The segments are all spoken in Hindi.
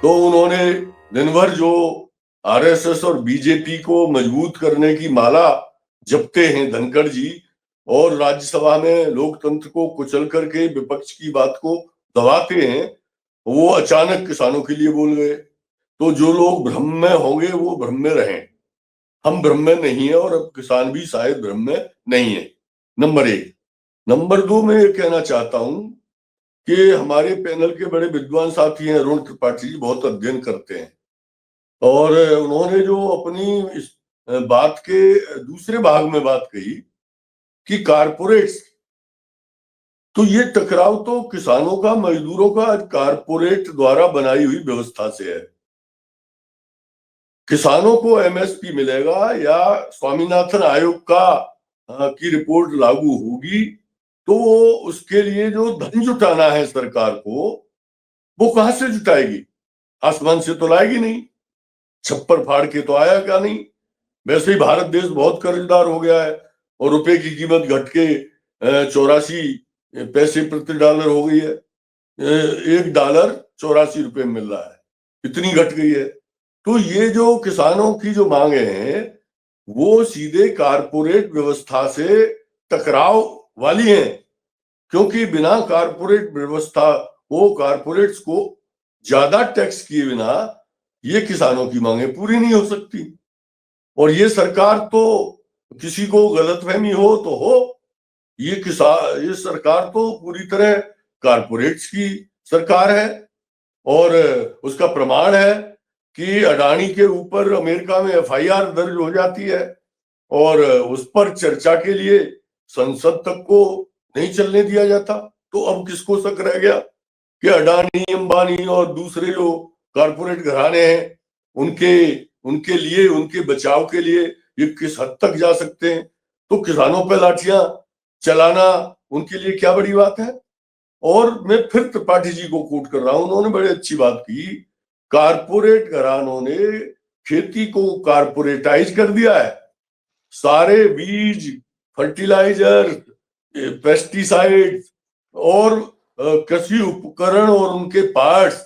तो उन्होंने दिन भर जो आरएसएस और बीजेपी को मजबूत करने की माला जपते हैं धनखड़ जी, और राज्यसभा में लोकतंत्र को कुचल करके विपक्ष की बात को दबाते हैं, वो अचानक किसानों के लिए बोल गए। तो जो लोग भ्रम में होंगे वो भ्रम में रहें, हम भ्रम में नहीं है और अब किसान भी शायद भ्रम में नहीं है। नंबर एक। नंबर दो, मैं ये कहना चाहता हूं कि हमारे पैनल के बड़े विद्वान साथी हैं अरुण त्रिपाठी जी, बहुत अध्ययन करते हैं, और उन्होंने जो अपनी इस बात के दूसरे भाग में बात कही कि कारपोरेट्स, तो ये टकराव तो किसानों का, मजदूरों का कारपोरेट द्वारा बनाई हुई व्यवस्था से है। किसानों को एमएसपी मिलेगा या स्वामीनाथन आयोग की रिपोर्ट लागू होगी, तो उसके लिए जो धन जुटाना है सरकार को, वो कहां से जुटाएगी? आसमान से तो लाएगी नहीं, छप्पर फाड़ के तो आया क्या नहीं। वैसे ही भारत देश बहुत कर्जदार हो गया है और रुपए की कीमत घट के 84 पैसे प्रति डॉलर हो गई है। $1 84 रुपए में मिल रहा है, इतनी घट गई है। तो ये जो किसानों की जो मांगे हैं वो सीधे कारपोरेट व्यवस्था से टकराव वाली हैं, क्योंकि बिना कारपोरेट व्यवस्था को, कारपोरेट्स को ज्यादा टैक्स किए बिना ये किसानों की मांगे पूरी नहीं हो सकती। और ये सरकार तो, किसी को गलतफहमी हो तो हो, ये सरकार तो पूरी तरह कारपोरेट्स की सरकार है। और उसका प्रमाण है कि अडानी के ऊपर अमेरिका में एफआईआर दर्ज हो जाती है और उस पर चर्चा के लिए संसद तक को नहीं चलने दिया जाता। तो अब किसको शक रह गया कि अडानी, अंबानी और दूसरे जो कारपोरेट घराने हैं उनके उनके लिए, उनके बचाव के लिए ये किस हद तक जा सकते हैं। तो किसानों पर लाठियां चलाना उनके लिए क्या बड़ी बात है। और मैं फिर त्रिपाठी जी को कोट कर रहा हूं, उन्होंने बड़ी अच्छी बात की, कारपोरेट घरानों ने खेती को कारपोरेटाइज कर दिया है। सारे बीज, फर्टिलाइजर, पेस्टिसाइड और कृषि उपकरण और उनके पार्ट्स,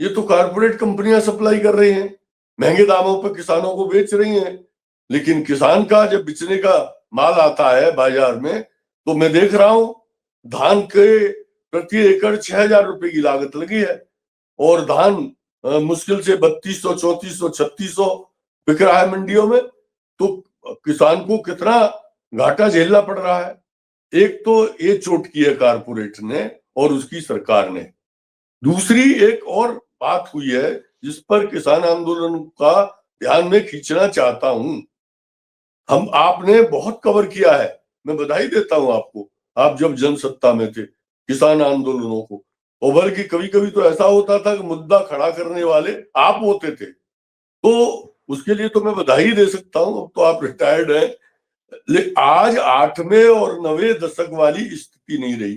ये तो कारपोरेट कंपनियां सप्लाई कर रही हैं, महंगे दामों पर किसानों को बेच रही हैं। लेकिन किसान का जब बेचने का माल आता है बाजार में, तो मैं देख रहा हूं धान के प्रति एकड़ 6,000 रुपए की लागत लगी है और धान मुश्किल से 3200, 3400, 3600 बिक रहा है मंडियों में। तो किसान को कितना घाटा झेलना पड़ रहा है। एक तो ये चोट की है कारपोरेट ने और उसकी सरकार ने। दूसरी एक और बात हुई है जिस पर किसान आंदोलन का ध्यान में खींचना चाहता हूं। आपने बहुत कवर किया है, मैं बधाई देता हूं आपको, आप जब जनसत्ता में थे किसान आंदोलनों को। और बल्कि कभी कभी तो ऐसा होता था कि मुद्दा खड़ा करने वाले आप होते थे, तो उसके लिए तो मैं बधाई दे सकता हूं। अब तो आप रिटायर्ड हैं, लेकिन आज 8वें और 9वें दशक वाली स्थिति नहीं रही।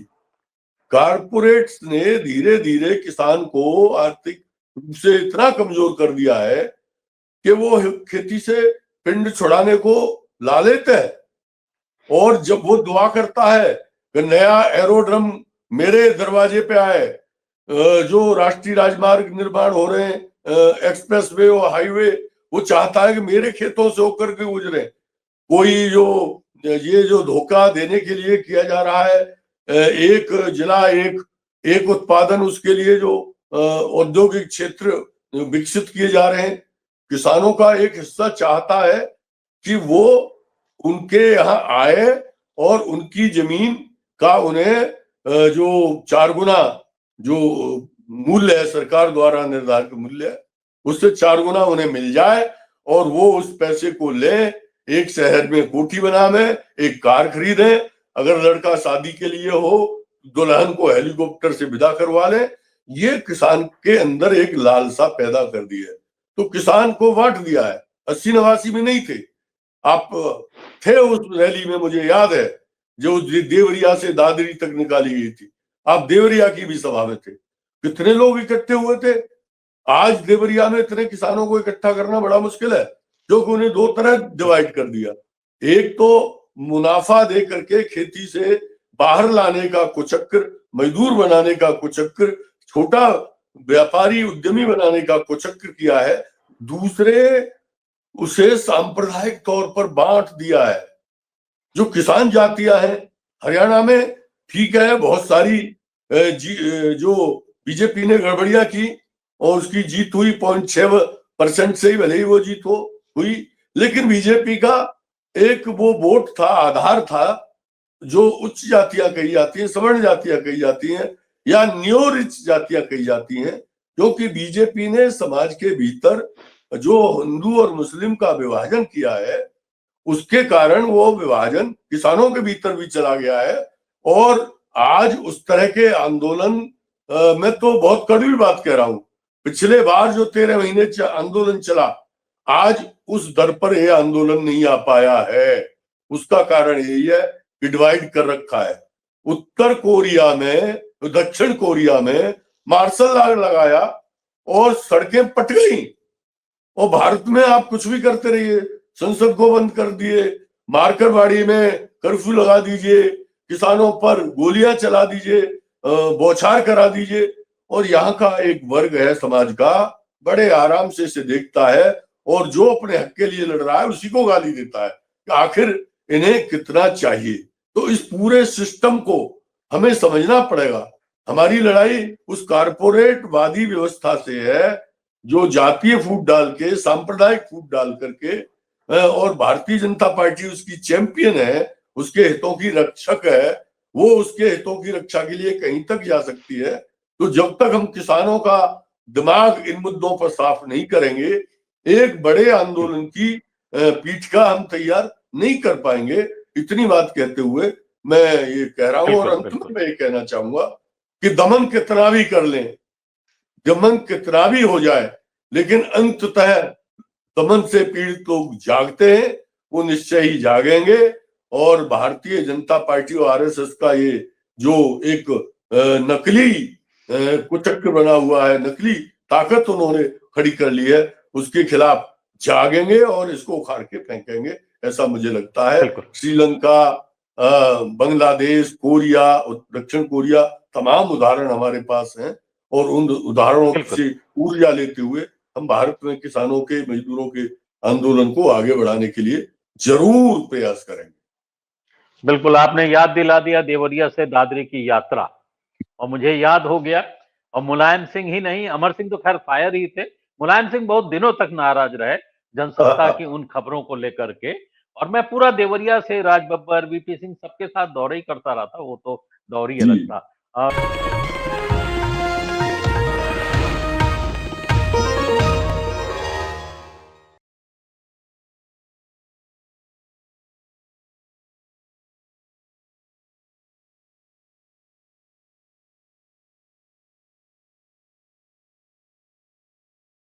कारपोरेट्स ने धीरे धीरे किसान को आर्थिक रूप से इतना कमजोर कर दिया है कि वो खेती से पिंड छुड़ाने को लालेत है। और जब वो दुआ करता है कि नया एरोड्रम मेरे दरवाजे पे आए, जो राष्ट्रीय राजमार्ग निर्माण हो रहे हैं, एक्सप्रेस वे और हाईवे, वो चाहता है कि मेरे खेतों से होकर के गुजरे। कोई जो ये जो धोखा देने के लिए किया जा रहा है, एक जिला एक एक उत्पादन, उसके लिए जो औद्योगिक क्षेत्र विकसित किए जा रहे हैं, किसानों का एक हिस्सा चाहता है कि वो उनके यहाँ आए और उनकी जमीन का उन्हें जो 4 गुना जो मूल्य है, सरकार द्वारा निर्धारित मूल्य है, उससे 4 गुना उन्हें मिल जाए और वो उस पैसे को ले, एक शहर में कोठी बनावे, एक कार खरीदे, अगर लड़का शादी के लिए हो दुल्हन को हेलीकॉप्टर से विदा करवा ले। ये किसान के अंदर एक लालसा पैदा कर दी है। तो किसान को बांट दिया है। 80-89 में नहीं थे आप, थे उस रैली में, मुझे याद है, जो देवरिया से दादरी तक निकाली गई थी। आप देवरिया की भी सभा में थे, कितने लोग इकट्ठे हुए थे। आज देवरिया में इतने किसानों को इकट्ठा करना बड़ा मुश्किल है, क्योंकि उन्हें 2 तरह डिवाइड कर दिया। एक तो मुनाफा दे करके खेती से बाहर लाने का कुचक्र, मजदूर बनाने का कुचक्र, छोटा व्यापारी उद्यमी बनाने का कुचक्र किया है, दूसरे उसे सांप्रदायिक तौर पर बांट दिया है। जो किसान जातियां हैं हरियाणा में, ठीक है, बहुत सारी जो बीजेपी ने गड़बड़ियां की और उसकी जीत हुई 0.6% से ही, भले ही वो जीत हुई, लेकिन बीजेपी का एक वो वोट था, आधार था, जो उच्च जातियां कही जाती हैं, सवर्ण जातियां कही जाती हैं या न्यो रिच जातियां कही जाती हैं, क्योंकि बीजेपी ने समाज के भीतर जो हिंदू और मुस्लिम का विभाजन किया है, उसके कारण वो विभाजन किसानों के भीतर भी चला गया है। और आज उस तरह के आंदोलन, मैं तो बहुत कड़वी बात कह रहा हूं, पिछले बार जो 13 महीने आंदोलन चला, आज उस दर पर यह आंदोलन नहीं आ पाया है। उसका कारण यही है कि डिवाइड कर रखा है। उत्तर कोरिया में, दक्षिण कोरिया में मार्शल लॉ लगाया और सड़कें पट गई, और भारत में आप कुछ भी करते रहिए, संसद को बंद कर दिए, मारकरवाड़ी में कर्फ्यू लगा दीजिए, किसानों पर गोलियां चला दीजिए, बौछार करा दीजिए, और यहाँ का एक वर्ग है समाज का, बड़े आराम से इसे देखता है और जो अपने हक के लिए लड़ रहा है उसी को गाली देता है कि आखिर इन्हें कितना चाहिए। तो इस पूरे सिस्टम को हमें समझना पड़ेगा। हमारी लड़ाई उस कारपोरेटवादी व्यवस्था से है जो जातीय फूट डाल के, सांप्रदायिक फूट डाल करके, और भारतीय जनता पार्टी उसकी चैंपियन है, उसके हितों की रक्षक है, वो उसके हितों की रक्षा के लिए कहीं तक जा सकती है। तो जब तक हम किसानों का दिमाग इन मुद्दों पर साफ नहीं करेंगे, एक बड़े आंदोलन की पीठिका हम तैयार नहीं कर पाएंगे। इतनी बात कहते हुए मैं ये कह रहा हूं, और अंत में मैं ये कहना चाहूंगा कि दमन कितना भी कर लें, दमन कितना भी हो जाए, लेकिन अंततः दमन से पीड़ित लोग जागते हैं, वो निश्चय ही जागेंगे। और भारतीय जनता पार्टी और आरएसएस का ये जो एक नकली कुचक्र बना हुआ है, नकली ताकत उन्होंने खड़ी कर ली है, उसके खिलाफ जागेंगे और इसको उखाड़ के फेंकेंगे, ऐसा मुझे लगता है। श्रीलंका, बांग्लादेश, कोरिया, दक्षिण कोरिया, तमाम उदाहरण हमारे पास हैं, और उन उदाहरणों से ऊर्जा लेते हुए हम भारत में किसानों के, मजदूरों के आंदोलन को आगे बढ़ाने के लिए जरूर प्रयास करेंगे। बिल्कुल, आपने याद दिला दिया देवरिया से दादरी की यात्रा, और मुझे याद हो गया। और मुलायम सिंह ही नहीं, अमर सिंह तो खैर फायर ही थे, मुलायम सिंह बहुत दिनों तक नाराज रहे जनसत्ता की उन खबरों को लेकर के। और मैं पूरा देवरिया से राज बब्बर, वीपी सिंह सबके साथ दौरे ही करता रहा था, वो तो दौर ही अलग था।